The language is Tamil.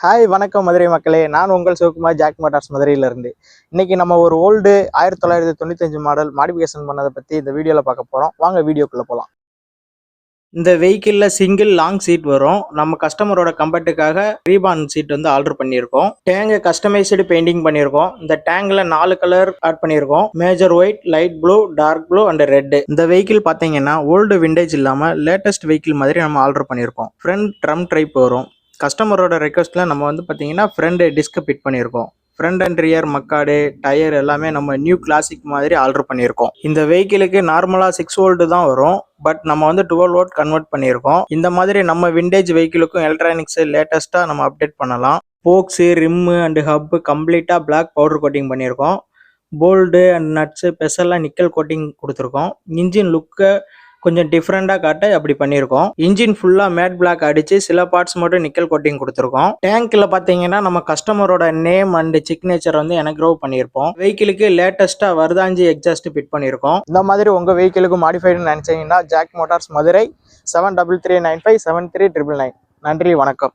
ஹாய் வணக்கம் மதுரை மக்களே, நான் உங்கள் சிவகுமார் ஜாக் மோட்டார்ஸ் மதுரையிலிருந்து. இன்னைக்கு நம்ம ஒரு ஓல்டு 1995 மாடல் மாடிஃபிகேஷன் பண்ணதை பற்றி இந்த வீடியோவில் பார்க்க போகிறோம். வாங்க வீடியோக்குள்ளே போகலாம். இந்த வெஹிக்கிளில் சிங்கிள் லாங் சீட் வரும். நம்ம கஸ்டமரோட கம்ஃபர்ட்டுக்காக ரீபான் சீட் வந்து ஆர்டர் பண்ணியிருக்கோம். டேங்கை கஸ்டமைஸ்டு பெயிண்டிங் பண்ணியிருக்கோம். இந்த டேங்கில் 4 கலர் ஆட் பண்ணியிருக்கோம். Major white, light blue, dark blue and red. இந்த வெஹிக்கிள் பார்த்தீங்கன்னா ஓல்டு விண்டேஜ் இல்லாமல் லேட்டஸ்ட் வெஹிக்கிள் மாதிரி நம்ம ஆர்டர் பண்ணியிருக்கோம். ஃப்ரண்ட் ட்ரம் டைப் வரும். கஸ்டமரோட ரெக்வஸ்ட்டில் நம்ம வந்து பார்த்தீங்கன்னா ஃப்ரண்ட் டிஸ்க் ஃபிட் பண்ணியிருக்கோம். ஃப்ரண்ட் அண்ட் ரியர் மக்காடு டயர் எல்லாமே நம்ம நியூ கிளாசிக் மாதிரி ஆர்டர் பண்ணியிருக்கோம். இந்த வெஹிக்கிளுக்கு நார்மலாக 6 வோல்ட் தான் வரும். பட் நம்ம வந்து 12 வோல்ட் கன்வெர்ட் பண்ணியிருக்கோம். இந்த மாதிரி நம்ம விண்டேஜ் வெஹிக்கிளுக்கும் எலக்ட்ரானிக்ஸ் லேட்டஸ்ட்டாக நம்ம அப்டேட் பண்ணலாம். போக்ஸு, ரிம்மு அண்ட் ஹப்பு கம்ப்ளீட்டாக பிளாக் பவுடர் கோட்டிங் பண்ணியிருக்கோம். போல்டு அண்ட் நட்ஸு ஸ்பெஷலாக நிக்கல் கோட்டிங் கொடுத்துருக்கோம். இன்ஜின் லுக்கை கொஞ்சம் டிஃப்ரெண்டாக காட்ட அப்படி பண்ணியிருக்கோம். இன்ஜின் ஃபுல்லாக மேட் பிளாக் அடித்து சில பார்ட்ஸ் மட்டும் நிக்கல் கோட்டிங் கொடுத்துருக்கோம். டேங்க்கில் பார்த்தீங்கன்னா நம்ம கஸ்டமரோட நேம் அண்ட் சிக்னேச்சர் வந்து என்க்ரோவ் பண்ணியிருப்போம். வெஹிக்கிளுக்கு லேட்டஸ்ட்டாக வருதாஞ்சி எக்ஸாஸ்ட் ஃபிட் பண்ணியிருக்கோம். இந்த மாதிரி உங்கள் வெஹிக்கிளுக்கு மாடிஃபைடுன்னு நினச்சிங்கன்னா ஜாக் மோட்டார்ஸ் மதுரை 7339573999. நன்றி, வணக்கம்.